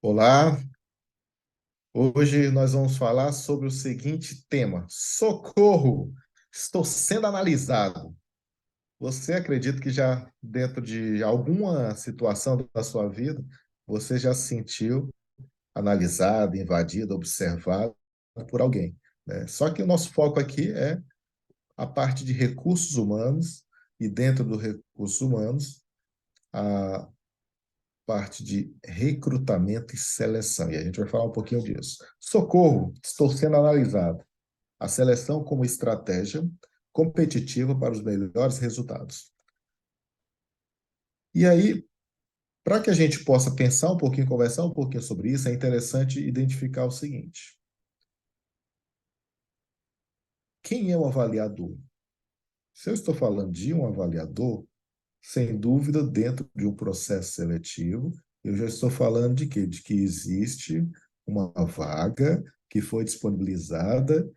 Olá, hoje nós vamos falar sobre o seguinte tema: socorro! Estou sendo analisado. Você acredita que já dentro de alguma situação da sua vida, você já se sentiu analisado, invadido, observado por alguém, né? Só que o nosso foco aqui é a parte de recursos humanos e dentro dos recursos humanos, a parte de recrutamento e seleção. E a gente vai falar um pouquinho disso. Socorro, estou sendo analisado. A seleção como estratégia competitiva para os melhores resultados. E aí, para que a gente possa pensar um pouquinho, conversar um pouquinho sobre isso, é interessante identificar o seguinte: quem é o avaliador? Se eu estou falando de um avaliador, sem dúvida, dentro de um processo seletivo, eu já estou falando de quê? De que existe uma vaga que foi disponibilizada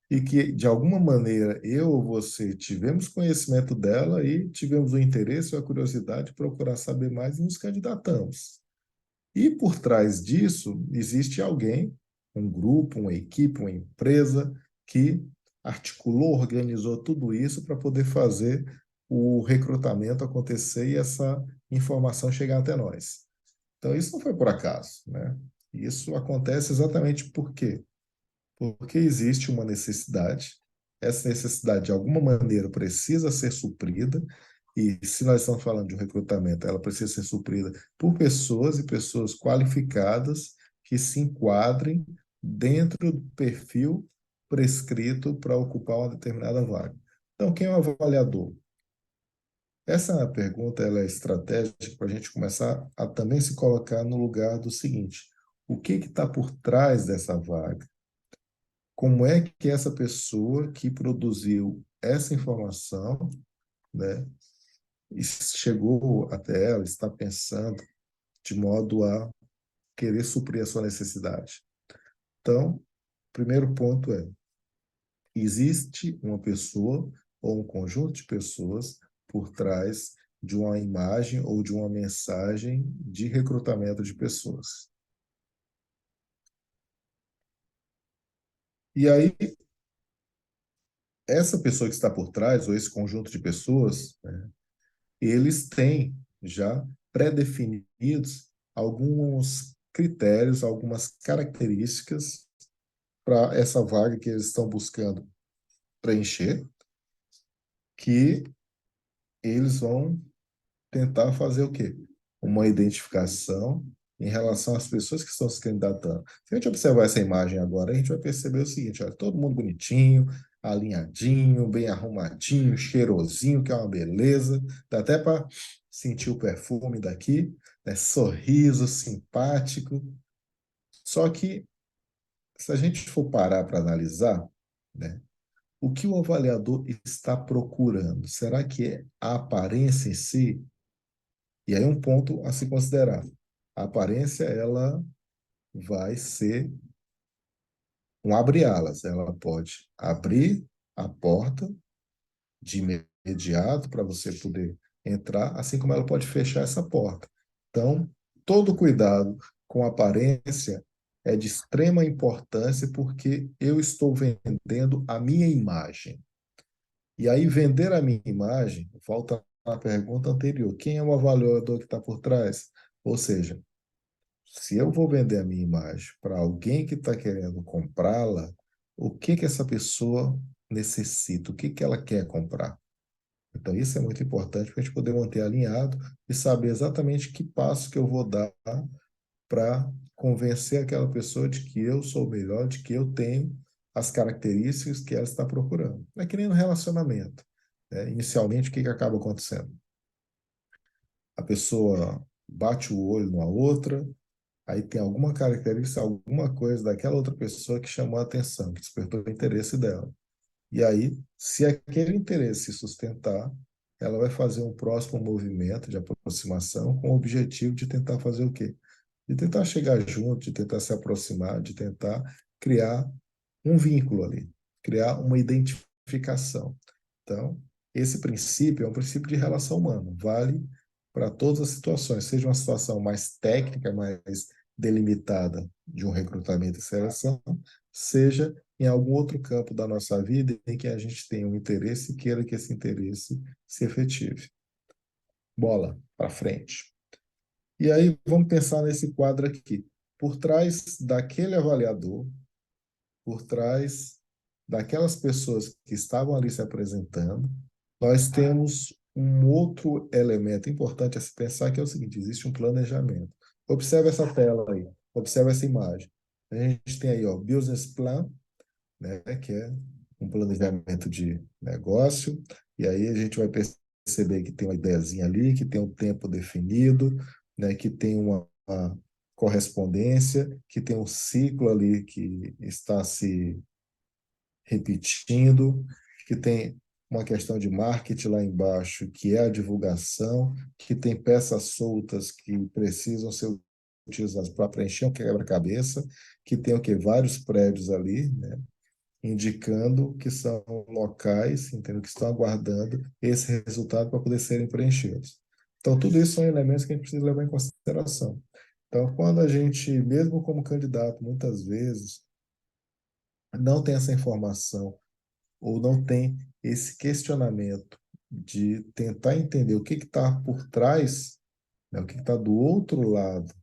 e que, de alguma maneira, eu ou você tivemos conhecimento dela e tivemos o interesse ou a curiosidade de procurar saber mais e nos candidatamos. E por trás disso, existe alguém, um grupo, uma equipe, uma empresa que articulou, organizou tudo isso para poder fazer o recrutamento acontecer e essa informação chegar até nós. Então, isso não foi por acaso, né? Isso acontece exatamente por quê? Porque existe uma necessidade, essa necessidade de alguma maneira precisa ser suprida, e se nós estamos falando de um recrutamento, ela precisa ser suprida por pessoas e pessoas qualificadas que se enquadrem dentro do perfil prescrito para ocupar uma determinada vaga. Então, quem é o avaliador? Essa pergunta ela é estratégica para a gente começar a também se colocar no lugar do seguinte: o que está por trás dessa vaga? Como é que essa pessoa que produziu essa informação, né, chegou até ela, está pensando de modo a querer suprir a sua necessidade. Então, o primeiro ponto é: existe uma pessoa ou um conjunto de pessoas por trás de uma imagem ou de uma mensagem de recrutamento de pessoas. E aí, essa pessoa que está por trás, ou esse conjunto de pessoas, né, eles têm já pré-definidos alguns critérios, algumas características para essa vaga que eles estão buscando preencher, que eles vão tentar fazer o quê? Uma identificação em relação às pessoas que estão se candidatando. Se a gente observar essa imagem agora, a gente vai perceber o seguinte: olha, todo mundo bonitinho, alinhadinho, bem arrumadinho, cheirosinho, que é uma beleza. Dá até para sentir o perfume daqui, né? Sorriso simpático. Só que, se a gente for parar para analisar, né, o que o avaliador está procurando? Será que é a aparência em si? E aí um ponto a se considerar. A aparência, ela vai ser um abre-alas. Ela pode abrir a porta de imediato para você poder entrar, assim como ela pode fechar essa porta. Então, todo cuidado com a aparência é de extrema importância porque eu estou vendendo a minha imagem. E aí, vender a minha imagem, volta à pergunta anterior: quem é o avaliador que está por trás? Ou seja, se eu vou vender a minha imagem para alguém que está querendo comprá-la, o que que essa pessoa necessita? O que que ela quer comprar? Então, isso é muito importante para a gente poder manter alinhado e saber exatamente que passo que eu vou dar para convencer aquela pessoa de que eu sou o melhor, de que eu tenho as características que ela está procurando. É que nem no relacionamento, né? Inicialmente, o que que acaba acontecendo? A pessoa bate o olho numa outra, aí tem alguma característica, alguma coisa daquela outra pessoa que chamou a atenção, que despertou o interesse dela. E aí, se aquele interesse se sustentar, ela vai fazer um próximo movimento de aproximação com o objetivo de tentar fazer o quê? De tentar chegar junto, de tentar se aproximar, de tentar criar um vínculo ali, criar uma identificação. Então, esse princípio é um princípio de relação humana, vale para todas as situações, seja uma situação mais técnica, mais delimitada de um recrutamento e seleção, seja em algum outro campo da nossa vida em que a gente tenha um interesse e queira que esse interesse se efetive. Bola para frente. E aí vamos pensar nesse quadro aqui. Por trás daquele avaliador, por trás daquelas pessoas que estavam ali se apresentando, nós temos um outro elemento importante a se pensar, que é o seguinte: existe um planejamento. Observe essa tela aí, observe essa imagem. A gente tem aí, ó, business plan, né, que é um planejamento de negócio, e aí a gente vai perceber que tem uma ideiazinha ali, que tem um tempo definido, né, que tem uma correspondência, que tem um ciclo ali que está se repetindo, que tem uma questão de marketing lá embaixo, que é a divulgação, que tem peças soltas que precisam ser utilizadas para preencher um quebra-cabeça, que tem o que vários prédios ali, né, indicando que são locais, entendeu, que estão aguardando esse resultado para poder serem preenchidos. Então, tudo isso são elementos que a gente precisa levar em consideração. Então, quando a gente, mesmo como candidato, muitas vezes não tem essa informação ou não tem esse questionamento de tentar entender o que está por trás, né, o que está do outro lado,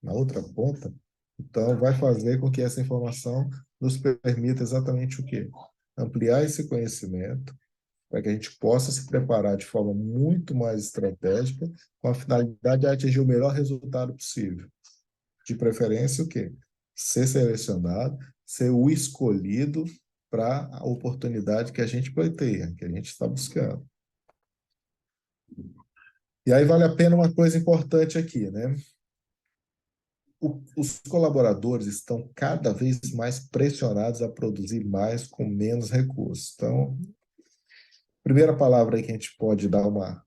na outra ponta, então vai fazer com que essa informação nos permita exatamente o quê? Ampliar esse conhecimento para que a gente possa se preparar de forma muito mais estratégica com a finalidade de atingir o melhor resultado possível. De preferência, o quê? Ser selecionado, ser o escolhido para a oportunidade que a gente pleiteia, que a gente está buscando. E aí vale a pena uma coisa importante aqui, né? Os colaboradores estão cada vez mais pressionados a produzir mais com menos recursos. Então, a primeira palavra aí que a gente pode dar uma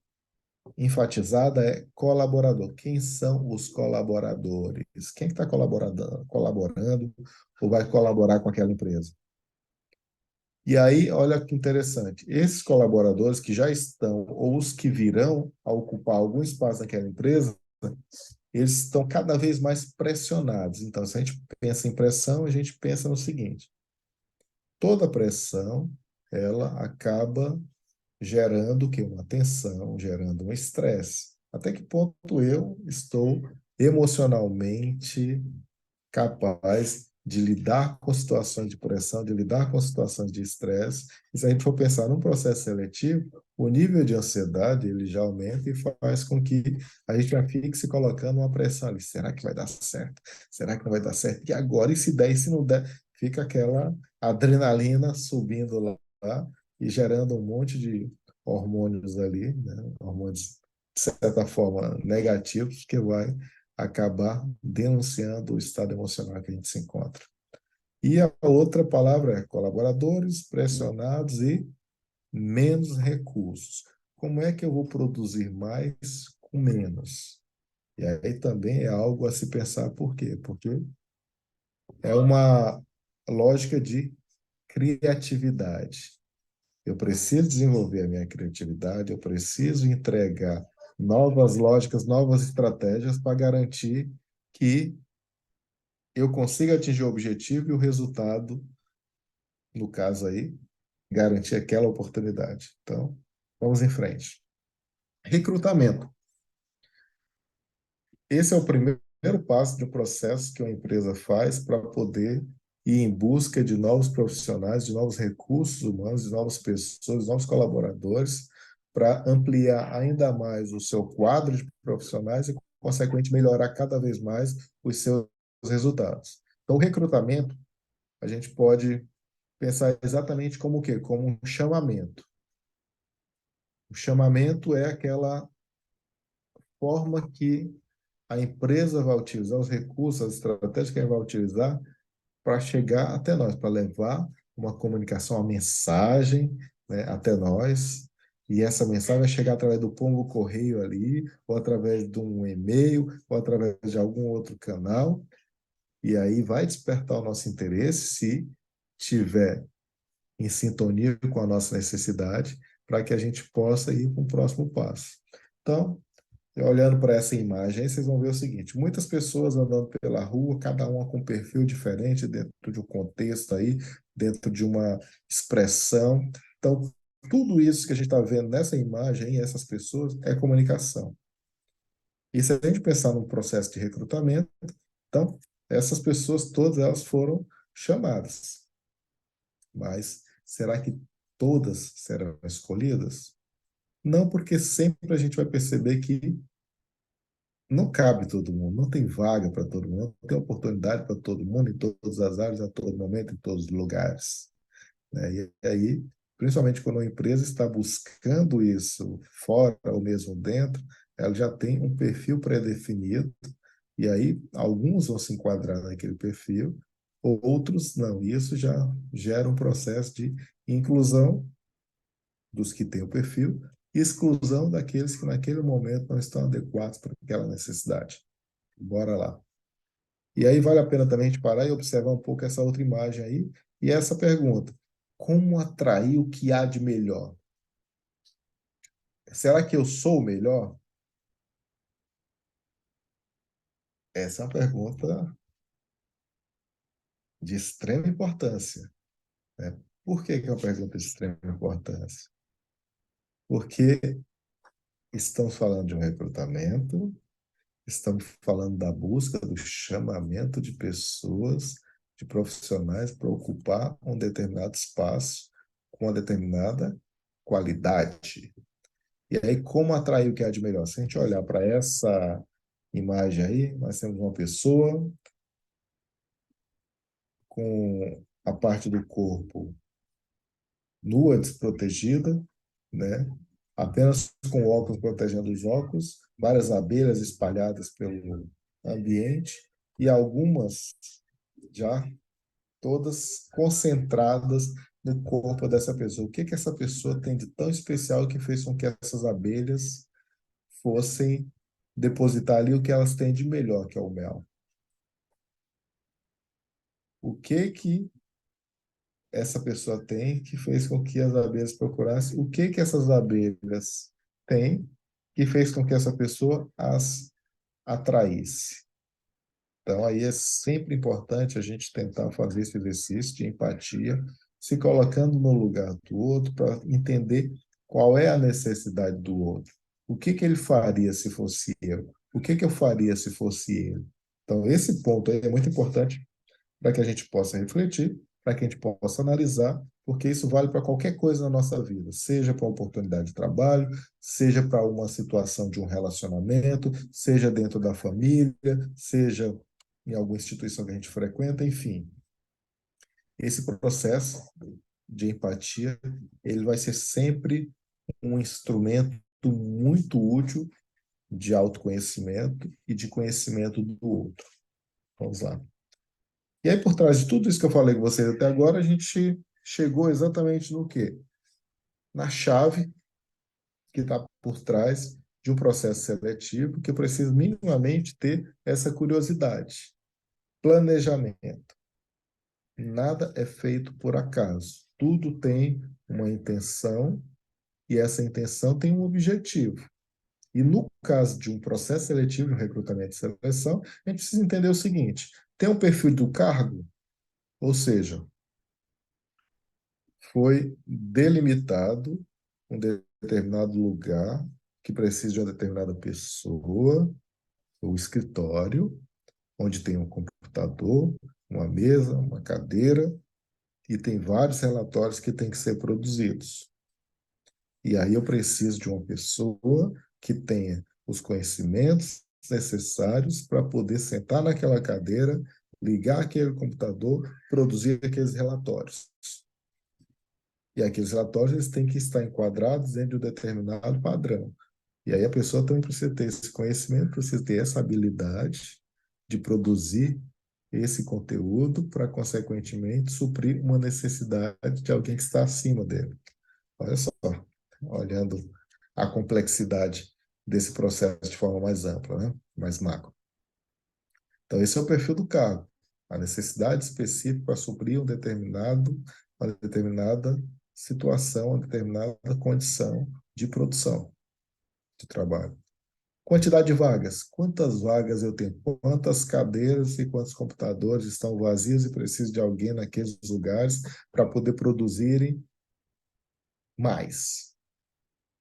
enfatizada é colaborador. Quem são os colaboradores? Quem está colaborando ou vai colaborar com aquela empresa? E aí, olha que interessante, esses colaboradores que já estão ou os que virão a ocupar algum espaço naquela empresa, eles estão cada vez mais pressionados. Então, se a gente pensa em pressão, a gente pensa no seguinte: toda pressão, ela acaba gerando o quê? Uma tensão, gerando um estresse. Até que ponto eu estou emocionalmente capaz de lidar com situações de pressão, de lidar com situações de estresse? E se a gente for pensar num processo seletivo, o nível de ansiedade ele já aumenta e faz com que a gente já fique se colocando uma pressão ali. Será que vai dar certo? Será que não vai dar certo? E agora, e se der, e se não der? Fica aquela adrenalina subindo lá e gerando um monte de hormônios ali, né? Hormônios, de certa forma, negativos, que vai acabar denunciando o estado emocional que a gente se encontra. E a outra palavra é colaboradores pressionados e menos recursos. Como é que eu vou produzir mais com menos? E aí também é algo a se pensar por quê? Porque é uma lógica de criatividade. Eu preciso desenvolver a minha criatividade, eu preciso entregar novas lógicas, novas estratégias para garantir que eu consiga atingir o objetivo e o resultado, no caso aí, garantir aquela oportunidade. Então, vamos em frente. Recrutamento. Esse é o primeiro passo de um processo que uma empresa faz para poder ir em busca de novos profissionais, de novos recursos humanos, de novas pessoas, de novos colaboradores, para ampliar ainda mais o seu quadro de profissionais e, consequentemente, melhorar cada vez mais os seus resultados. Então, o recrutamento, a gente pode pensar exatamente como o quê? Como um chamamento. O chamamento é aquela forma que a empresa vai utilizar, os recursos, as estratégias que ela vai utilizar para chegar até nós, para levar uma comunicação, uma mensagem, né, até nós. E essa mensagem vai chegar através do pombo correio ali, ou através de um e-mail, ou através de algum outro canal. E aí vai despertar o nosso interesse se tiver em sintonia com a nossa necessidade, para que a gente possa ir para o próximo passo. Então, E olhando para essa imagem, aí vocês vão ver o seguinte: muitas pessoas andando pela rua, cada uma com um perfil diferente, dentro de um contexto aí, dentro de uma expressão. Então, tudo isso que a gente está vendo nessa imagem, essas pessoas, é comunicação. E se a gente pensar num processo de recrutamento, então, essas pessoas, todas elas foram chamadas. Mas será que todas serão escolhidas? Não, porque sempre a gente vai perceber que não cabe todo mundo, não tem vaga para todo mundo, não tem oportunidade para todo mundo, em todas as áreas, a todo momento, em todos os lugares, né? E aí, principalmente quando uma empresa está buscando isso fora ou mesmo dentro, ela já tem um perfil pré-definido, e aí alguns vão se enquadrar naquele perfil, outros não. E isso já gera um processo de inclusão dos que têm o perfil e exclusão daqueles que naquele momento não estão adequados para aquela necessidade. Bora lá. E aí vale a pena também a gente parar e observar um pouco essa outra imagem aí e essa pergunta: como atrair o que há de melhor? Será que eu sou o melhor? Essa é uma pergunta de extrema importância, né? Por que que é uma pergunta de extrema importância? Porque estamos falando de um recrutamento, estamos falando da busca, do chamamento de pessoas, de profissionais para ocupar um determinado espaço com uma determinada qualidade. E aí, como atrair o que há de melhor? Se a gente olhar para essa imagem aí, nós temos uma pessoa com a parte do corpo nua, desprotegida, né? Apenas com óculos protegendo os óculos, várias abelhas espalhadas pelo ambiente e algumas já todas concentradas no corpo dessa pessoa. O que que essa pessoa tem de tão especial que fez com que essas abelhas fossem depositar ali o que elas têm de melhor, que é o mel? O que que essa pessoa tem que fez com que as abelhas procurassem? O que que essas abelhas têm que fez com que essa pessoa as atraísse? Então, aí é sempre importante a gente tentar fazer esse exercício de empatia, se colocando no lugar do outro para entender qual é a necessidade do outro. O que que ele faria se fosse eu? O que que eu faria se fosse ele? Então, esse ponto aí é muito importante para que a gente possa refletir, para que a gente possa analisar, porque isso vale para qualquer coisa na nossa vida, seja para uma oportunidade de trabalho, seja para uma situação de um relacionamento, seja dentro da família, seja em alguma instituição que a gente frequenta, enfim. Esse processo de empatia, ele vai ser sempre um instrumento muito útil de autoconhecimento e de conhecimento do outro. Vamos lá. E aí, por trás de tudo isso que eu falei com vocês até agora, a gente chegou exatamente no quê? Na chave que está por trás de um processo seletivo que precisa minimamente ter essa curiosidade. Planejamento. Nada é feito por acaso. Tudo tem uma intenção e essa intenção tem um objetivo. E no caso de um processo seletivo, um recrutamento e seleção, a gente precisa entender o seguinte: tem um perfil do cargo, ou seja, foi delimitado um determinado lugar que precisa de uma determinada pessoa, o escritório, onde tem um computador, uma mesa, uma cadeira, e tem vários relatórios que têm que ser produzidos. E aí eu preciso de uma pessoa que tenha os conhecimentos necessários para poder sentar naquela cadeira, ligar aquele computador, produzir aqueles relatórios. E aqueles relatórios eles têm que estar enquadrados dentro de um determinado padrão. E aí a pessoa também precisa ter esse conhecimento, precisa ter essa habilidade de produzir esse conteúdo para, consequentemente, suprir uma necessidade de alguém que está acima dele. Olha só, olhando a complexidade desse processo de forma mais ampla, né? Mais macro. Então, esse é o perfil do cargo. A necessidade específica para suprir uma determinada situação, uma determinada condição de produção de trabalho. Quantidade de vagas. Quantas vagas eu tenho? Quantas cadeiras e quantos computadores estão vazios e preciso de alguém naqueles lugares para poder produzirem mais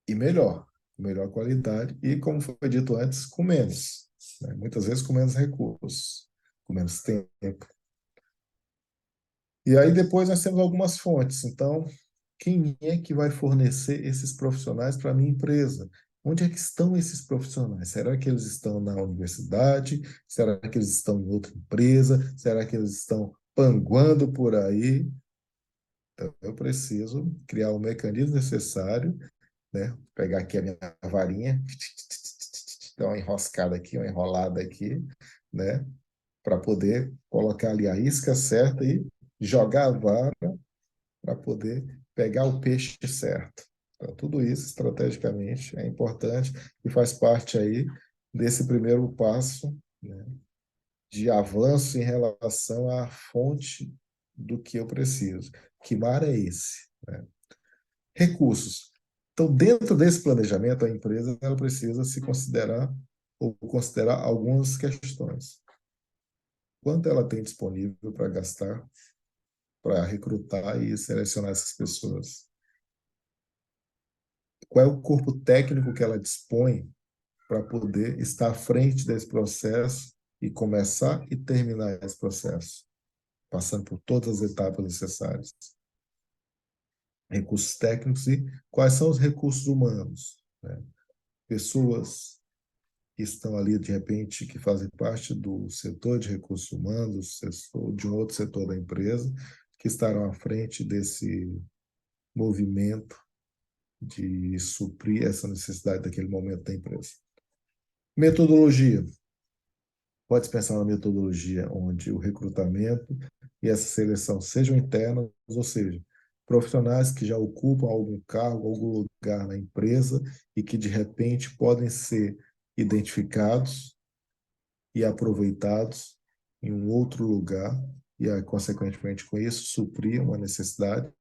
e melhor, com melhor qualidade e, como foi dito antes, com menos, né? Muitas vezes com menos recursos, com menos tempo. E aí depois nós temos algumas fontes. Então, quem é que vai fornecer esses profissionais para a minha empresa? Onde é que estão esses profissionais? Será que eles estão na universidade? Será que eles estão em outra empresa? Será que eles estão panguando por aí? Então, eu preciso criar o mecanismo necessário, né? Pegar aqui a minha varinha, dar uma enroscada aqui, uma enrolada aqui, né? Para poder colocar ali a isca certa e jogar a vara para poder pegar o peixe certo. Então, tudo isso, estrategicamente, é importante e faz parte aí desse primeiro passo, né, de avanço em relação à fonte do que eu preciso. Que mar é esse? Né? Recursos. Então, dentro desse planejamento, a empresa ela precisa se considerar ou considerar algumas questões. Quanto ela tem disponível para gastar, para recrutar e selecionar essas pessoas? Qual é o corpo técnico que ela dispõe para poder estar à frente desse processo e começar e terminar esse processo, passando por todas as etapas necessárias. Recursos técnicos e quais são os recursos humanos, né? Pessoas que estão ali, de repente, que fazem parte do setor de recursos humanos, de um outro setor da empresa, que estarão à frente desse movimento de suprir essa necessidade daquele momento da empresa. Metodologia. Pode pensar uma metodologia onde o recrutamento e essa seleção sejam internas, ou seja, profissionais que já ocupam algum cargo, algum lugar na empresa e que, de repente, podem ser identificados e aproveitados em um outro lugar e, consequentemente, com isso, suprir uma necessidade.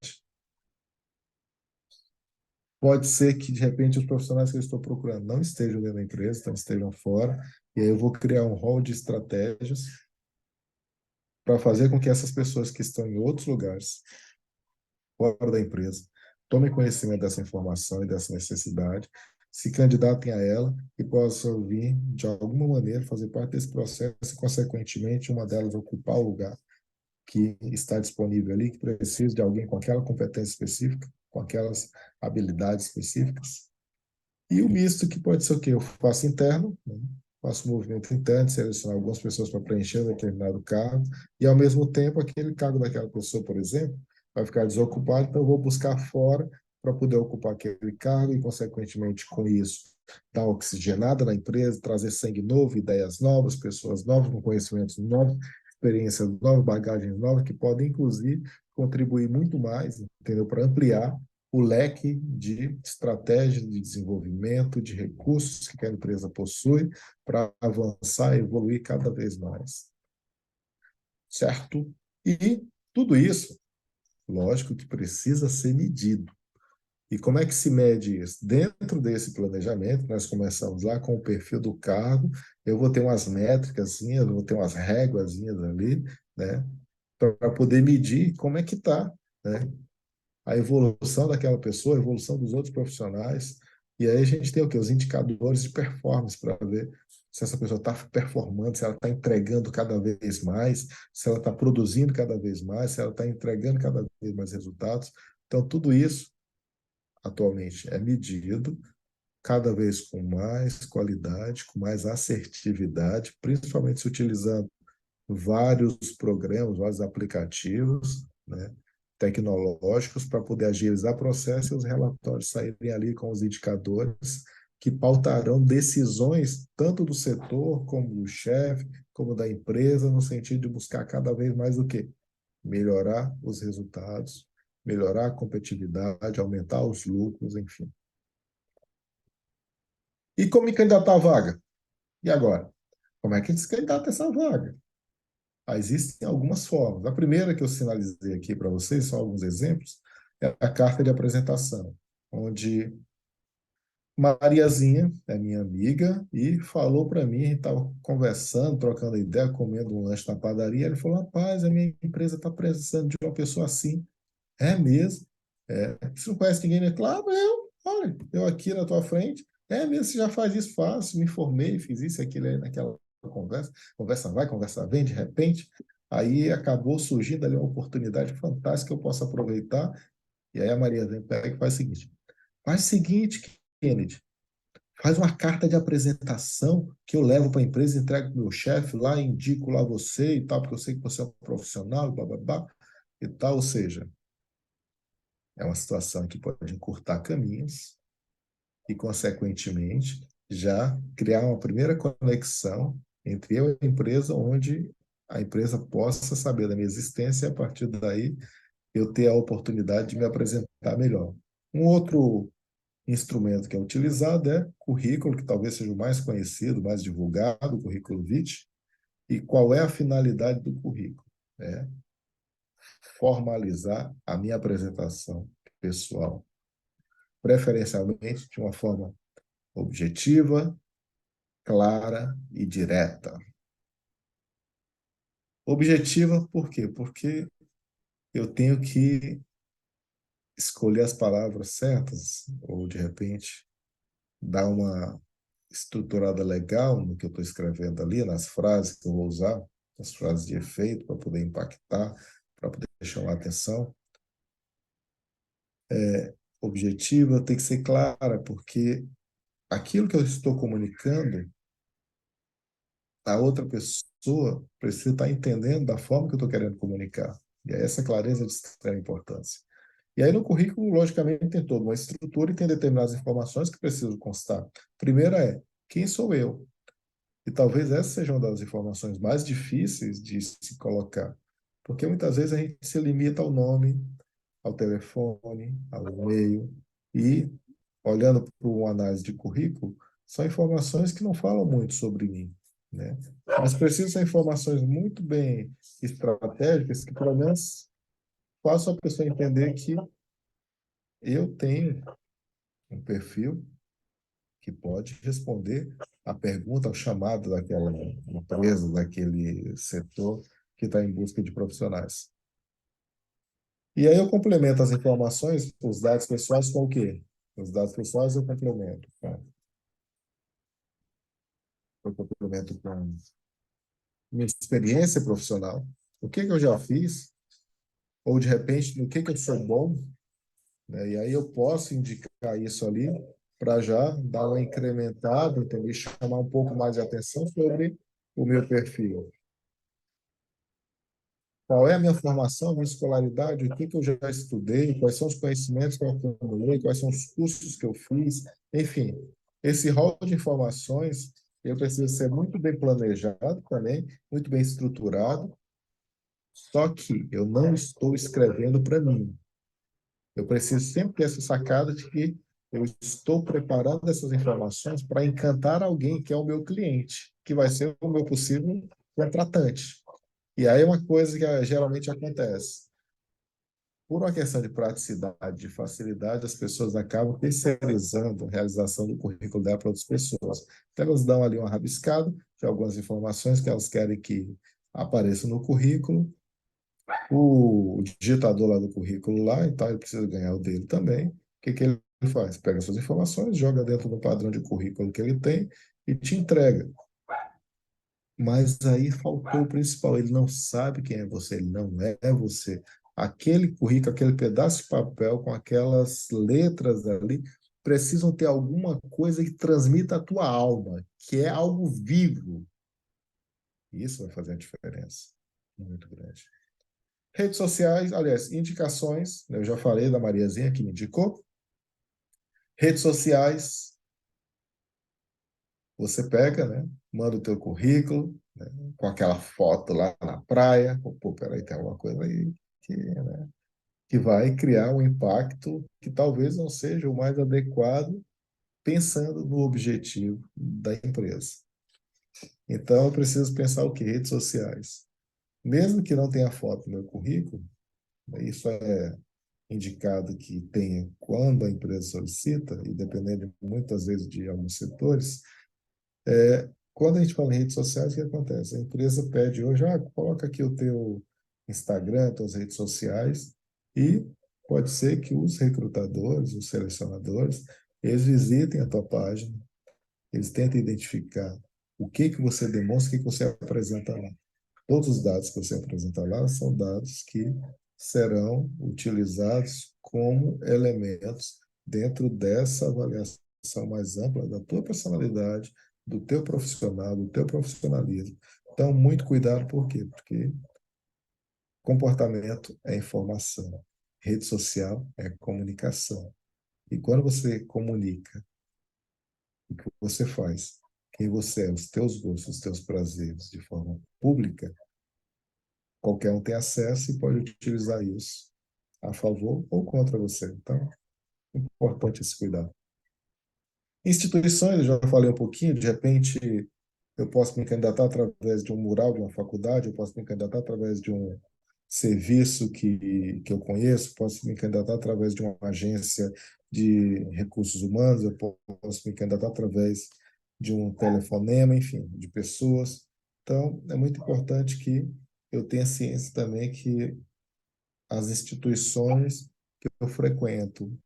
Pode ser que, de repente, os profissionais que eu estou procurando não estejam dentro da empresa, então estejam fora, e aí eu vou criar um rol de estratégias para fazer com que essas pessoas que estão em outros lugares, fora da empresa, tomem conhecimento dessa informação e dessa necessidade, se candidatem a ela e possam vir, de alguma maneira, fazer parte desse processo e, consequentemente, uma delas ocupar o lugar que está disponível ali, que precisa de alguém com aquela competência específica, com aquelas habilidades específicas. E o misto, que pode ser o quê? Eu faço interno, né? Faço um movimento interno, selecionar algumas pessoas para preencher um determinado cargo, e, ao mesmo tempo, aquele cargo daquela pessoa, por exemplo, vai ficar desocupado, então eu vou buscar fora para poder ocupar aquele cargo e, consequentemente, com isso, dar oxigenada na empresa, trazer sangue novo, ideias novas, pessoas novas, com conhecimentos novos, experiências novas, bagagens novas, que podem, inclusive, contribuir muito mais, entendeu? Para ampliar o leque de estratégias de desenvolvimento, de recursos que a empresa possui para avançar e evoluir cada vez mais. Certo? E tudo isso, lógico que precisa ser medido. E como é que se mede isso? Dentro desse planejamento, nós começamos lá com o perfil do cargo, eu vou ter umas métricas, eu vou ter umas réguas ali, né, para poder medir como é que está, né, a evolução daquela pessoa, a evolução dos outros profissionais. E aí a gente tem o quê? Os indicadores de performance para ver se essa pessoa está performando, se ela está entregando cada vez mais, se ela está produzindo cada vez mais, se ela está entregando cada vez mais resultados. Então, tudo isso atualmente é medido cada vez com mais qualidade, com mais assertividade, principalmente se utilizando vários programas, vários aplicativos, né, tecnológicos para poder agilizar o processo e os relatórios saírem ali com os indicadores que pautarão decisões tanto do setor como do chefe, como da empresa, no sentido de buscar cada vez mais o quê? Melhorar os resultados, melhorar a competitividade, aumentar os lucros, enfim. E como me candidatar à vaga? E agora? Como é que se candidata a essa vaga? Existem algumas formas. A primeira que eu sinalizei aqui para vocês, só alguns exemplos, é a carta de apresentação, onde Mariazinha é minha amiga e falou para mim, a gente estava conversando, trocando ideia, comendo um lanche na padaria. Ele falou: rapaz, a minha empresa está precisando de uma pessoa assim. É mesmo? É. Você não conhece ninguém? Né? Claro, olha, eu aqui na tua frente. É mesmo, você já faz isso fácil, me informei, fiz isso, aquilo aí naquela conversa. Conversa vai, conversa vem, de repente. Aí acabou surgindo ali uma oportunidade fantástica que eu posso aproveitar. E aí a Maria vem, pega e faz o seguinte, Kennedy, faz uma carta de apresentação que eu levo para a empresa, entrego para o meu chefe lá, indico lá você e tal, porque eu sei que você é um profissional, blá, blá, blá, e tal. Ou seja, é uma situação que pode encurtar caminhos e, consequentemente, já criar uma primeira conexão entre eu e a empresa, onde a empresa possa saber da minha existência e, a partir daí, eu ter a oportunidade de me apresentar melhor. Um outro instrumento que é utilizado é currículo, que talvez seja o mais conhecido, mais divulgado, o currículo vitae. E qual é a finalidade do currículo? É formalizar a minha apresentação pessoal, preferencialmente de uma forma objetiva, clara e direta. Objetiva, por quê? Porque eu tenho que escolher as palavras certas, ou de repente dar uma estruturada legal no que eu estou escrevendo ali, nas frases que eu vou usar, as frases de efeito, para poder impactar, para poder chamar a atenção. Objetiva tem que ser clara, porque aquilo que eu estou comunicando, a outra pessoa precisa estar entendendo da forma que eu estou querendo comunicar. E é essa clareza de extrema importância. E aí no currículo, logicamente, tem toda uma estrutura e tem determinadas informações que precisam constar. Primeira é, quem sou eu? E talvez essa seja uma das informações mais difíceis de se colocar, porque muitas vezes a gente se limita ao nome, ao telefone, ao e-mail, e olhando para uma análise de currículo, são informações que não falam muito sobre mim, né? Mas precisam ser informações muito bem estratégicas que pelo menos façam a pessoa entender que eu tenho um perfil que pode responder à pergunta, ao chamado daquela empresa, daquele setor que está em busca de profissionais. E aí eu complemento as informações, os dados pessoais com o quê? Os dados pessoais eu complemento, tá? Eu complemento com minha experiência profissional, o que que eu já fiz, ou de repente no que eu sou bom, né? E aí eu posso indicar isso ali para já dar uma incrementada, entendeu? E chamar um pouco mais de atenção sobre o meu perfil. Qual é a minha formação, a minha escolaridade, o que que eu já estudei, quais são os conhecimentos que eu acumulei, quais são os cursos que eu fiz, enfim, esse rol de informações, eu preciso ser muito bem planejado também, muito bem estruturado, só que eu não estou escrevendo para mim. Eu preciso sempre ter essa sacada de que eu estou preparando essas informações para encantar alguém que é o meu cliente, que vai ser o meu possível contratante. E aí é uma coisa que geralmente acontece. Por uma questão de praticidade, de facilidade, as pessoas acabam terceirizando a realização do currículo dela para outras pessoas. Então, elas dão ali uma rabiscada de algumas informações que elas querem que apareçam no currículo. O digitador lá do currículo lá, então ele precisa ganhar o dele também. O que que ele faz? Pega suas informações, joga dentro do padrão de currículo que ele tem e te entrega. Mas aí faltou o principal, ele não sabe quem é você, ele não é você. Aquele currículo, aquele pedaço de papel com aquelas letras ali, precisam ter alguma coisa que transmita a tua alma, que é algo vivo. Isso vai fazer a diferença muito grande. Redes sociais, aliás, indicações, eu já falei da Mariazinha que me indicou. Redes sociais, você pega, né? Manda o teu currículo, né, com aquela foto lá na praia. Pô, peraí, tem alguma coisa aí que, né, que vai criar um impacto que talvez não seja o mais adequado, pensando no objetivo da empresa. Então, eu preciso pensar o que? Redes sociais. Mesmo que não tenha foto no meu currículo, isso é indicado que tenha quando a empresa solicita, e dependendo muitas vezes de alguns setores, quando a gente fala em redes sociais, o que acontece? A empresa pede hoje, coloca aqui o teu Instagram, tuas redes sociais, e pode ser que os recrutadores, os selecionadores, eles visitem a tua página, eles tentem identificar o que que você demonstra, o que que você apresenta lá. Todos os dados que você apresenta lá são dados que serão utilizados como elementos dentro dessa avaliação mais ampla da tua personalidade, do teu profissional, do teu profissionalismo. Então, muito cuidado, por quê? Porque comportamento é informação, rede social é comunicação. E quando você comunica o que você faz, quem você é, os teus gostos, os teus prazeres de forma pública, qualquer um tem acesso e pode utilizar isso a favor ou contra você. Então, é importante esse cuidado. Instituições, eu já falei um pouquinho, de repente eu posso me candidatar através de um mural de uma faculdade, eu posso me candidatar através de um serviço que eu conheço, posso me candidatar através de uma agência de recursos humanos, eu posso me candidatar através de um telefonema, enfim, de pessoas. Então, é muito importante que eu tenha ciência também que as instituições que eu frequento,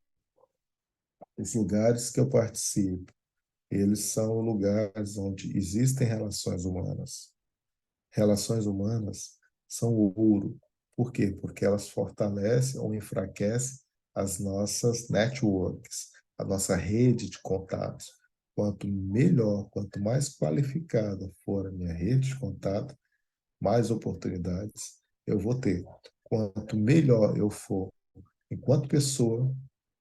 os lugares que eu participo, eles são lugares onde existem relações humanas. Relações humanas são o ouro. Por quê? Porque elas fortalecem ou enfraquecem as nossas networks, a nossa rede de contatos. Quanto melhor, quanto mais qualificada for a minha rede de contato, mais oportunidades eu vou ter. Quanto melhor eu for enquanto pessoa,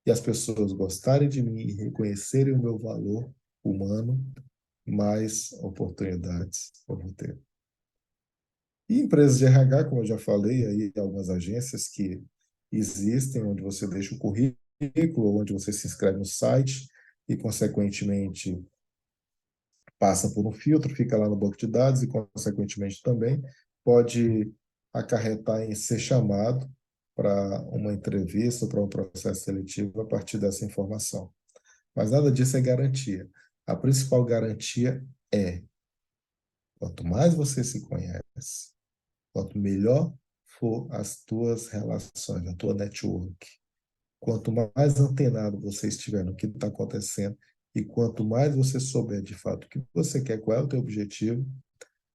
e as pessoas gostarem de mim e reconhecerem o meu valor humano, mais oportunidades eu vou ter. E empresas de RH, como eu já falei, aí algumas agências que existem, onde você deixa o currículo, onde você se inscreve no site e, consequentemente, passa por um filtro, fica lá no banco de dados e, consequentemente, também pode acarretar em ser chamado para uma entrevista, para um processo seletivo a partir dessa informação. Mas nada disso é garantia. A principal garantia é, quanto mais você se conhece, quanto melhor for as tuas relações, a tua network, quanto mais antenado você estiver no que está acontecendo e quanto mais você souber de fato o que você quer, qual é o teu objetivo,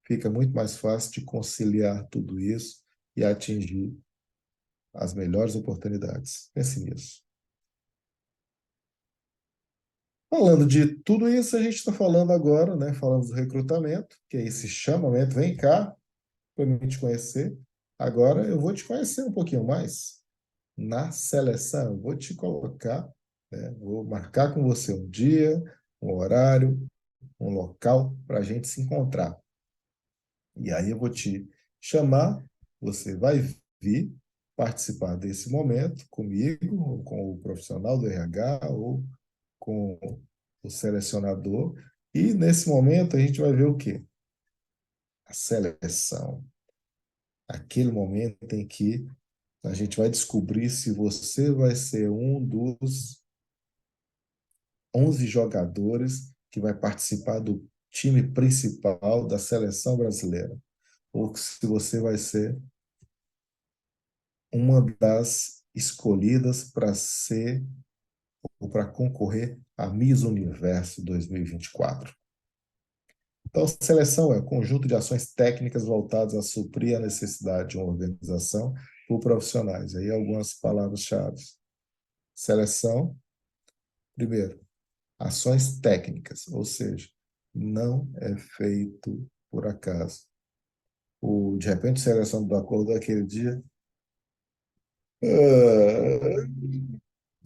fica muito mais fácil de conciliar tudo isso e atingir as melhores oportunidades. Pense nisso. Falando de tudo isso, a gente está falando agora, né? Falando do recrutamento, que é esse chamamento, vem cá para me te conhecer. Agora eu vou te conhecer um pouquinho mais. Na seleção, eu vou te colocar, né? Vou marcar com você um dia, um horário, um local para a gente se encontrar. E aí eu vou te chamar, você vai vir participar desse momento comigo, ou com o profissional do RH, ou com o selecionador. E nesse momento a gente vai ver o quê? A seleção. Aquele momento em que a gente vai descobrir se você vai ser um dos 11 jogadores que vai participar do time principal da seleção brasileira, ou se você vai ser uma das escolhidas para ser ou para concorrer a Miss Universo 2024. Então, seleção é um conjunto de ações técnicas voltadas a suprir a necessidade de uma organização por profissionais. Aí algumas palavras-chave. Seleção, primeiro, ações técnicas, ou seja, não é feito por acaso. De repente, seleção do acordo daquele dia.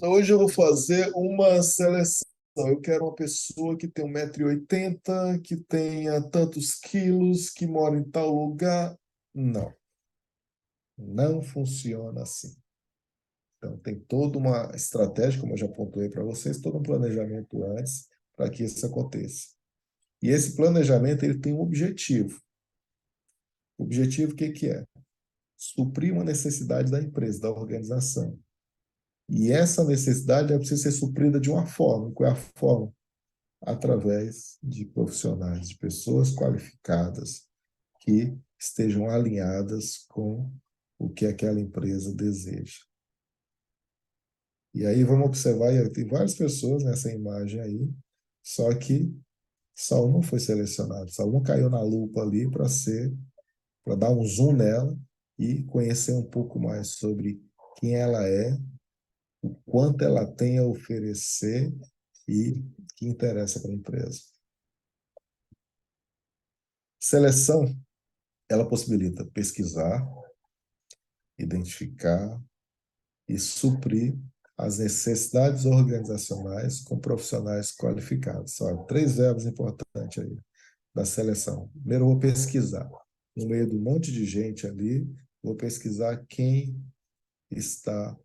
Hoje eu vou fazer uma seleção. Eu quero uma pessoa que tem 1,80 m, que tenha tantos quilos, que mora em tal lugar. Não, não funciona assim. Então, tem toda uma estratégia, como eu já pontuei para vocês, todo um planejamento antes para que isso aconteça. E esse planejamento ele tem um objetivo. O objetivo, o que que é? Suprir uma necessidade da empresa, da organização. E essa necessidade é precisa ser suprida de uma forma. Qual é a forma? Através de profissionais, de pessoas qualificadas que estejam alinhadas com o que aquela empresa deseja. E aí vamos observar, tem várias pessoas nessa imagem aí, só que só uma foi selecionada, só uma caiu na lupa ali para dar um zoom nela e conhecer um pouco mais sobre quem ela é, quanto ela tem a oferecer e que interessa para a empresa. Seleção, ela possibilita pesquisar, identificar e suprir as necessidades organizacionais com profissionais qualificados. São três verbos importantes aí da seleção. Primeiro, eu vou pesquisar. No meio de um monte de gente ali, vou pesquisar quem está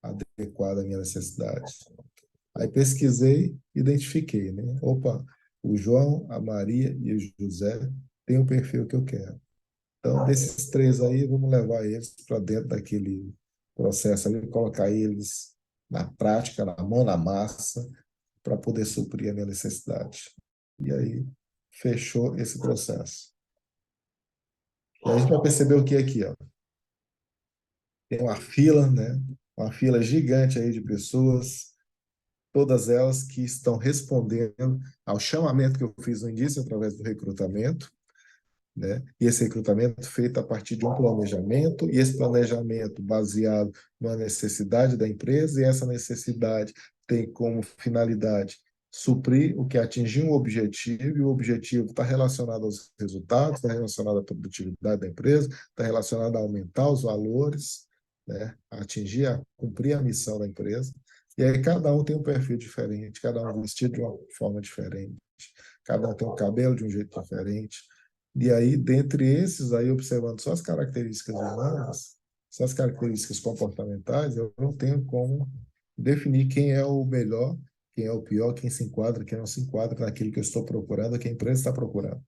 adequado à minha necessidade. Aí pesquisei, identifiquei, né? Opa, o João, a Maria e o José têm o perfil que eu quero. Então, desses três aí, vamos levar eles para dentro daquele processo ali, colocar eles na prática, na mão na massa, para poder suprir a minha necessidade. E aí, fechou esse processo. E a gente vai perceber o que é aqui, ó. Tem uma fila, né? Uma fila gigante aí de pessoas, todas elas que estão respondendo ao chamamento que eu fiz no início através do recrutamento, né? E esse recrutamento feito a partir de um planejamento, e esse planejamento baseado na necessidade da empresa, e essa necessidade tem como finalidade suprir o que atingir um objetivo, e o objetivo está relacionado aos resultados, está relacionado à produtividade da empresa, está relacionado a aumentar os valores, né? A atingir, a cumprir a missão da empresa. E aí cada um tem um perfil diferente, cada um vestido de uma forma diferente, cada um tem um cabelo de um jeito diferente. E aí, dentre esses, aí observando só as características humanas, só as características comportamentais, eu não tenho como definir quem é o melhor, quem é o pior, quem se enquadra, quem não se enquadra naquilo que eu estou procurando, que a empresa está procurando.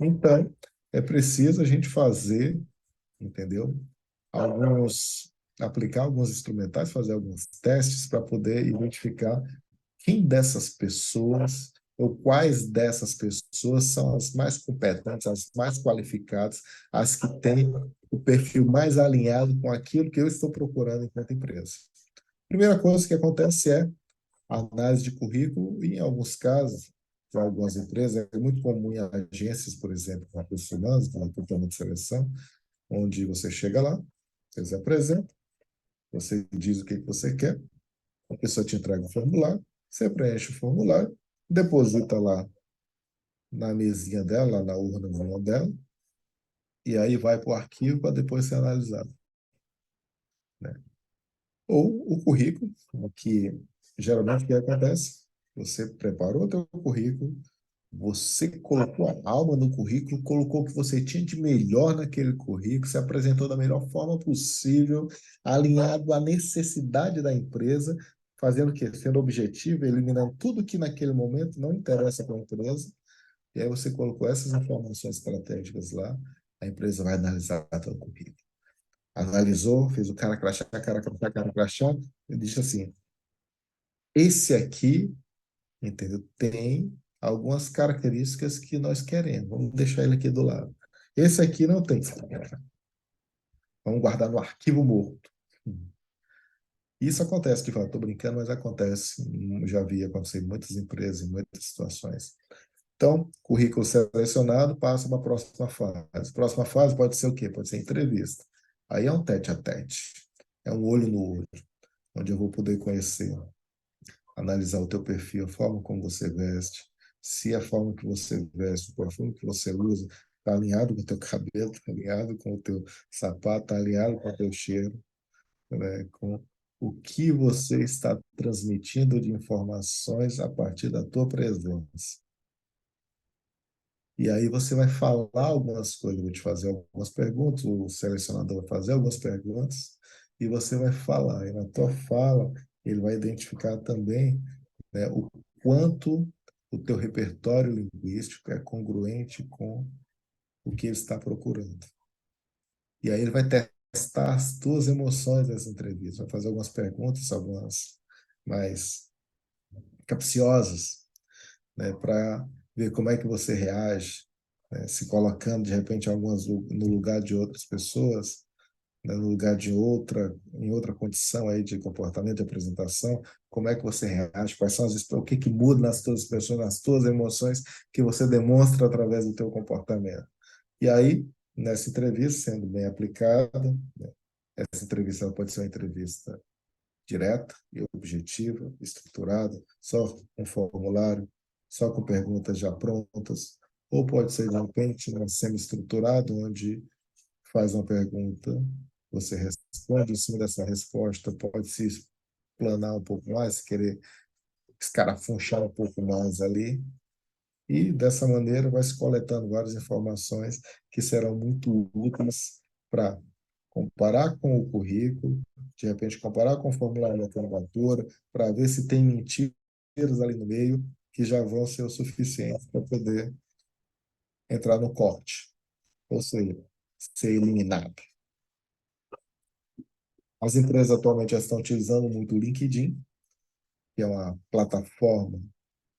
Então, é preciso a gente fazer, entendeu? Alguns, aplicar alguns instrumentais, fazer alguns testes para poder identificar quem dessas pessoas ou quais dessas pessoas são as mais competentes, as mais qualificadas, as que têm o perfil mais alinhado com aquilo que eu estou procurando enquanto empresa. Primeira coisa que acontece é a análise de currículo, e em alguns casos, para algumas empresas, é muito comum em agências, por exemplo, com recursos humanos, com recrutamento de seleção, onde você chega lá, você se apresenta, você diz o que você quer, a pessoa te entrega um formulário, você preenche o formulário, deposita lá na mesinha dela, na urna dela, e aí vai para o arquivo para depois ser analisado, né? Ou o currículo, que geralmente o que acontece? Você preparou o teu currículo, você colocou a alma no currículo, colocou o que você tinha de melhor naquele currículo, se apresentou da melhor forma possível, alinhado à necessidade da empresa, fazendo o quê? Sendo objetivo, eliminando tudo que naquele momento não interessa para a empresa. E aí você colocou essas informações estratégicas lá, a empresa vai analisar o currículo. Analisou, fez o cara crachá, e disse assim, esse aqui, entendeu? Tem algumas características que nós queremos. Vamos deixar ele aqui do lado. Esse aqui não tem. Vamos guardar no arquivo morto. Isso acontece, que estou brincando, mas acontece. Já vi acontecer em muitas empresas, em muitas situações. Então, currículo selecionado, passa para a próxima fase. Próxima fase pode ser o quê? Pode ser entrevista. Aí é um tete a tete. É um olho no olho, onde eu vou poder conhecer, analisar o teu perfil, a forma como você veste, se a forma que você veste, o perfume que você usa, está alinhado com o teu cabelo, está alinhado com o teu sapato, está alinhado com o teu cheiro, né? Com o que você está transmitindo de informações a partir da tua presença. E aí você vai falar algumas coisas, eu vou te fazer algumas perguntas, o selecionador vai fazer algumas perguntas, e você vai falar. E na tua fala, ele vai identificar também, né, o quanto o teu repertório linguístico é congruente com o que ele está procurando. E aí ele vai testar as tuas emoções nessa entrevista, vai fazer algumas perguntas, algumas mais capciosas, né, para ver como é que você reage, né, se colocando de repente no lugar de outras pessoas, né, no lugar de em outra condição aí de comportamento, de apresentação, como é que você reage, quais são o que muda nas tuas expressões, nas tuas emoções que você demonstra através do teu comportamento. E aí, nessa entrevista, sendo bem aplicada, né, essa entrevista ela pode ser uma entrevista direta e objetiva, estruturada, só com formulário, só com perguntas já prontas, ou pode ser, de repente, né, semi-estruturado, onde faz uma pergunta, você responde em cima dessa resposta, pode se explanar um pouco mais, querer escarafunchar um pouco mais ali, e dessa maneira vai se coletando várias informações que serão muito úteis para comparar com o currículo, de repente comparar com o formulário da candidatura, para ver se tem mentiras ali no meio que já vão ser o suficiente para poder entrar no corte, ou seja, ser eliminado. As empresas atualmente já estão utilizando muito o LinkedIn, que é uma plataforma,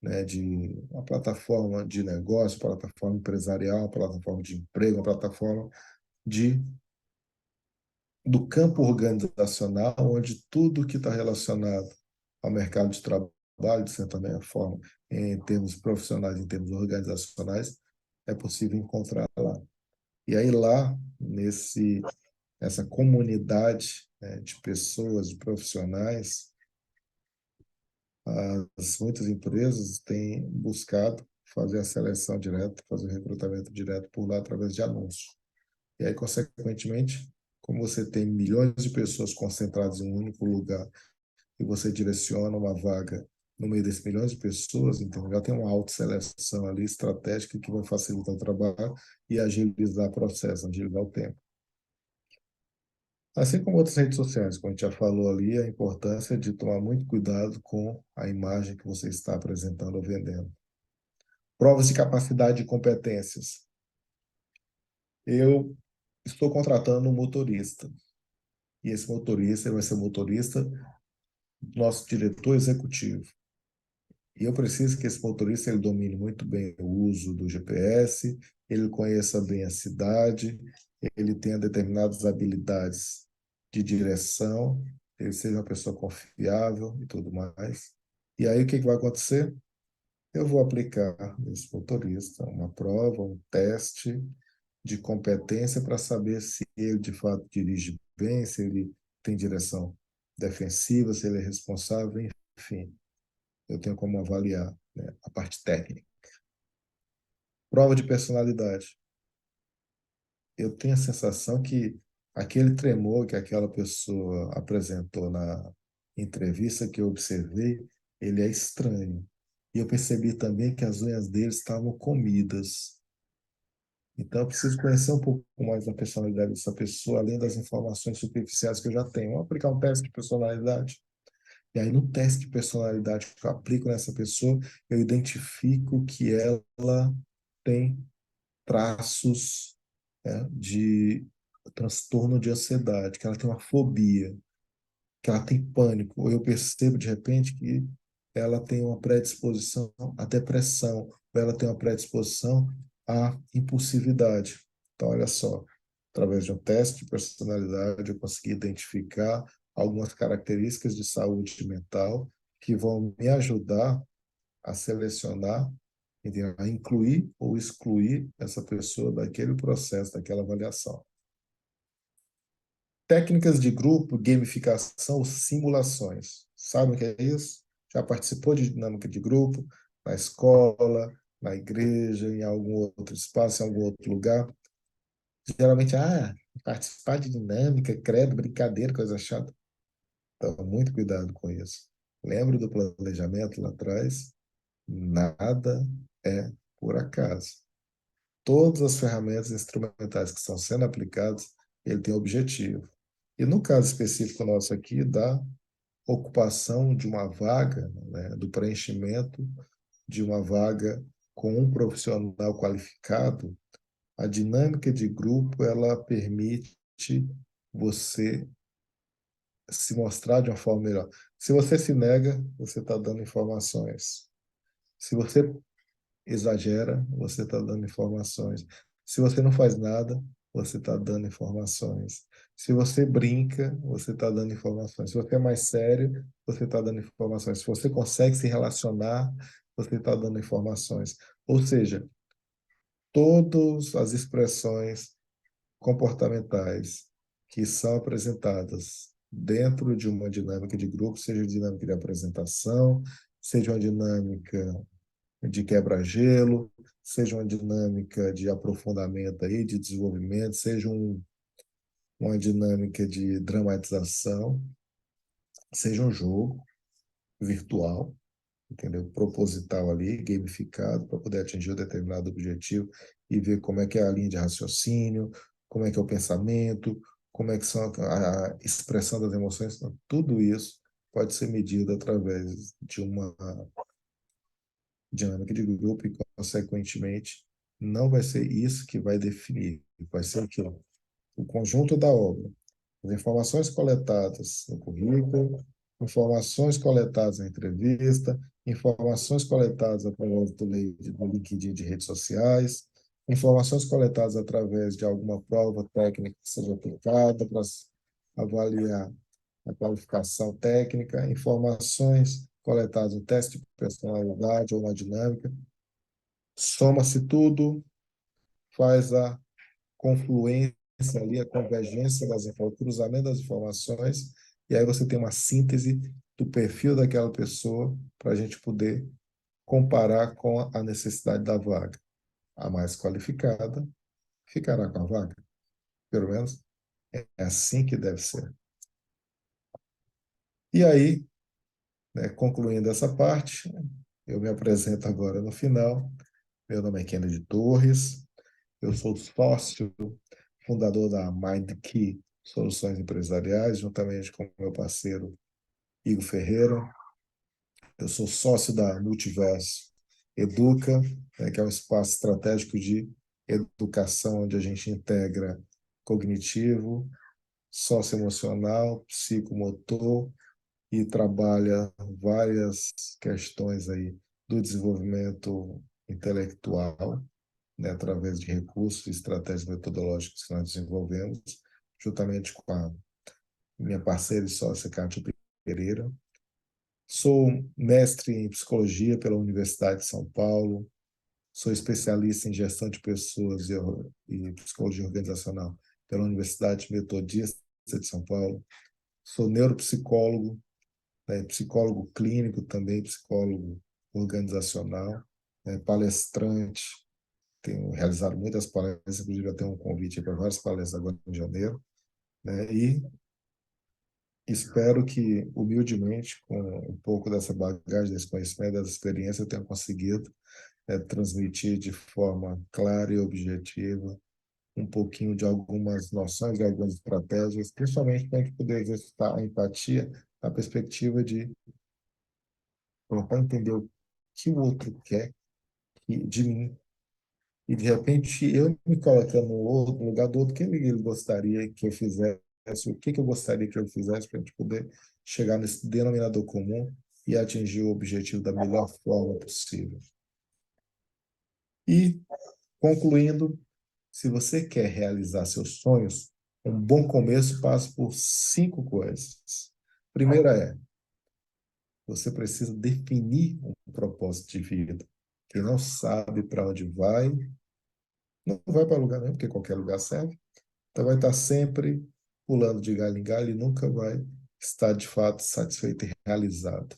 né, uma plataforma de negócio, plataforma empresarial, uma plataforma de emprego, uma plataforma de do campo organizacional, onde tudo que está relacionado ao mercado de trabalho, de certa forma, em termos profissionais, em termos organizacionais, é possível encontrar lá. E aí lá, essa comunidade, né, de pessoas, de profissionais, muitas empresas têm buscado fazer a seleção direta, fazer o recrutamento direto por lá através de anúncios. E aí, consequentemente, como você tem milhões de pessoas concentradas em um único lugar e você direciona uma vaga no meio desses milhões de pessoas, então já tem uma autoseleção ali estratégica que vai facilitar o trabalho e agilizar o processo, agilizar o tempo. Assim como outras redes sociais, como a gente já falou ali, a importância de tomar muito cuidado com a imagem que você está apresentando ou vendendo. Provas de capacidade e competências. Eu estou contratando um motorista, e esse motorista vai ser o motorista do nosso diretor executivo. E eu preciso que esse motorista ele domine muito bem o uso do GPS, ele conheça bem a cidade, ele tenha determinadas habilidades de direção, ele seja uma pessoa confiável e tudo mais. E aí o que vai acontecer? Eu vou aplicar nesse motorista uma prova, um teste de competência para saber se ele de fato dirige bem, se ele tem direção defensiva, se ele é responsável, enfim. Eu tenho como avaliar, né, a parte técnica. Prova de personalidade. Eu tenho a sensação que aquele tremor que aquela pessoa apresentou na entrevista que eu observei, ele é estranho. E eu percebi também que as unhas dele estavam comidas. Então, eu preciso conhecer um pouco mais da personalidade dessa pessoa, além das informações superficiais que eu já tenho. Vamos aplicar um teste de personalidade. E aí, no teste de personalidade que eu aplico nessa pessoa, eu identifico que ela tem traços, né, de transtorno de ansiedade, que ela tem uma fobia, que ela tem pânico. Ou eu percebo, de repente, que ela tem uma predisposição à depressão, ou ela tem uma predisposição à impulsividade. Então, olha só, através de um teste de personalidade, eu consegui identificar algumas características de saúde mental que vão me ajudar a selecionar, entendeu? A incluir ou excluir essa pessoa daquele processo, daquela avaliação. Técnicas de grupo, gamificação, simulações. Sabe o que é isso? Já participou de dinâmica de grupo na escola, na igreja, em algum outro espaço, em algum outro lugar? Geralmente, participar de dinâmica, credo, brincadeira, coisa chata. Então, muito cuidado com isso. Lembro do planejamento lá atrás? Nada é por acaso. Todas as ferramentas instrumentais que estão sendo aplicadas, ele tem objetivo. E no caso específico nosso aqui, da ocupação de uma vaga, né, do preenchimento de uma vaga com um profissional qualificado, a dinâmica de grupo ela permite você se mostrar de uma forma melhor. Se você se nega, você está dando informações. Se você exagera, você está dando informações. Se você não faz nada, você está dando informações. Se você brinca, você está dando informações. Se você é mais sério, você está dando informações. Se você consegue se relacionar, você está dando informações. Ou seja, todas as expressões comportamentais que são apresentadas dentro de uma dinâmica de grupo, seja dinâmica de apresentação, seja uma dinâmica de quebra-gelo, seja uma dinâmica de aprofundamento aí, de desenvolvimento, seja uma dinâmica de dramatização, seja um jogo virtual, entendeu? Proposital ali, gamificado, para poder atingir um determinado objetivo e ver como é que é a linha de raciocínio, como é que é o pensamento, como é que são a expressão das emoções. Então, tudo isso pode ser medido através de uma dinâmica de grupo e, consequentemente, não vai ser isso que vai definir, vai ser o quê? O conjunto da obra. As informações coletadas no currículo, informações coletadas na entrevista, informações coletadas através do LinkedIn de redes sociais, informações coletadas através de alguma prova técnica que seja aplicada para avaliar a qualificação técnica, informações coletadas no teste de personalidade ou na dinâmica. Soma-se tudo, faz a confluência ali, a convergência das informações, o cruzamento das informações, e aí você tem uma síntese do perfil daquela pessoa para a gente poder comparar com a necessidade da vaga. A mais qualificada ficará com a vaga. Pelo menos é assim que deve ser. E aí, né, concluindo essa parte, eu me apresento agora no final. Meu nome é Kennedy Torres, eu sou sócio fundador da MindKey Soluções Empresariais, juntamente com meu parceiro Igor Ferreira. Eu sou sócio da Multiverso Educa, né, que é um espaço estratégico de educação onde a gente integra cognitivo, socioemocional, psicomotor e trabalha várias questões aí do desenvolvimento intelectual, né, através de recursos e estratégias metodológicas que nós desenvolvemos, juntamente com a minha parceira e sócia, Cátia Pereira. Sou mestre em psicologia pela Universidade de São Paulo, sou especialista em gestão de pessoas e psicologia organizacional pela Universidade Metodista de São Paulo. Sou neuropsicólogo, né, psicólogo clínico também, psicólogo organizacional, né, palestrante. Tenho realizado muitas palestras, inclusive eu tenho um convite para várias palestras agora em janeiro, né? E espero que, humildemente, com um pouco dessa bagagem, desse conhecimento, dessa experiência, eu tenha conseguido transmitir de forma clara e objetiva um pouquinho de algumas noções, de algumas estratégias, principalmente para a gente poder exercitar a empatia, a perspectiva de tentar entender o que o outro quer de mim. E, de repente, eu me colocando no lugar do outro, o que ele gostaria que eu fizesse, o que eu gostaria que eu fizesse para a gente poder chegar nesse denominador comum e atingir o objetivo da melhor forma possível. E, concluindo, se você quer realizar seus sonhos, um bom começo passa por 5 coisas. Primeira é, você precisa definir um propósito de vida. Quem não sabe para onde vai, não vai para lugar nenhum, porque qualquer lugar serve. Então vai estar sempre pulando de galho em galho e nunca vai estar de fato satisfeito e realizado.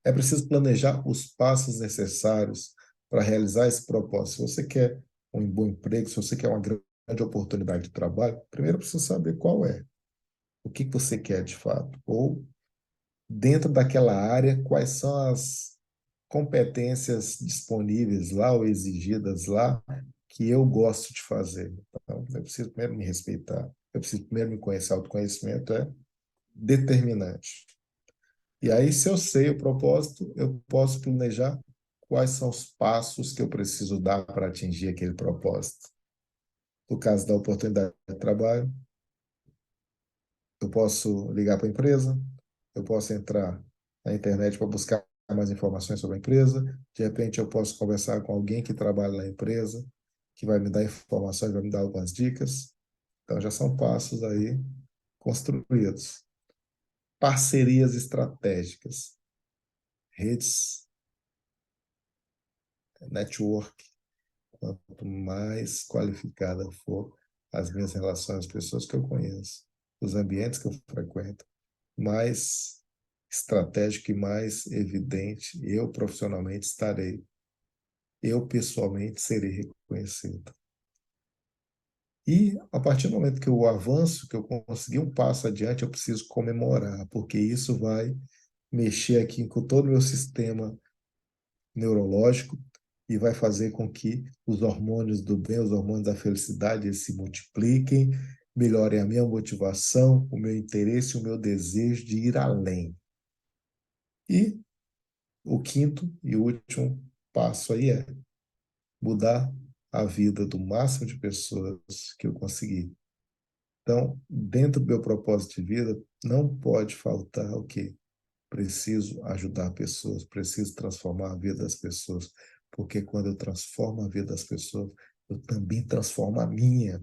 É preciso planejar os passos necessários para realizar esse propósito. Se você quer um bom emprego, se você quer uma grande oportunidade de trabalho, primeiro precisa saber qual é, o que você quer de fato, ou dentro daquela área, quais são as competências disponíveis lá ou exigidas lá que eu gosto de fazer. Então, eu preciso primeiro me respeitar, eu preciso primeiro me conhecer. Autoconhecimento é determinante. E aí, se eu sei o propósito, eu posso planejar quais são os passos que eu preciso dar para atingir aquele propósito. No caso da oportunidade de trabalho, Eu posso ligar para a empresa, eu posso entrar na internet para buscar mais informações sobre a empresa, de repente eu posso conversar com alguém que trabalha na empresa, que vai me dar informações, vai me dar algumas dicas. Então já são passos aí construídos. Parcerias estratégicas, redes, network. Quanto mais qualificada for as minhas relações, as pessoas que eu conheço, os ambientes que eu frequento, mais estratégico e mais evidente eu profissionalmente estarei. Eu pessoalmente serei reconhecido. E a partir do momento que eu avanço, que eu consegui um passo adiante, eu preciso comemorar, porque isso vai mexer aqui com todo o meu sistema neurológico e vai fazer com que os hormônios do bem, os hormônios da felicidade, eles se multipliquem, melhorem a minha motivação, o meu interesse, o meu desejo de ir além. E o quinto e último passo aí é mudar a vida do máximo de pessoas que eu conseguir. Então, dentro do meu propósito de vida, não pode faltar o quê? Preciso ajudar pessoas, preciso transformar a vida das pessoas, porque quando eu transformo a vida das pessoas, eu também transformo a minha.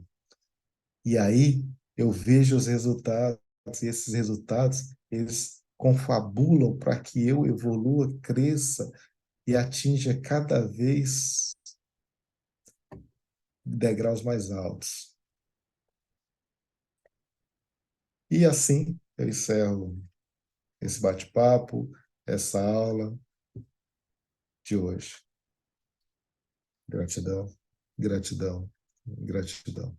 E aí eu vejo os resultados, e esses resultados, eles confabulam para que eu evolua, cresça e atinja cada vez degraus mais altos. E assim eu encerro esse bate-papo, essa aula de hoje. Gratidão, gratidão, gratidão.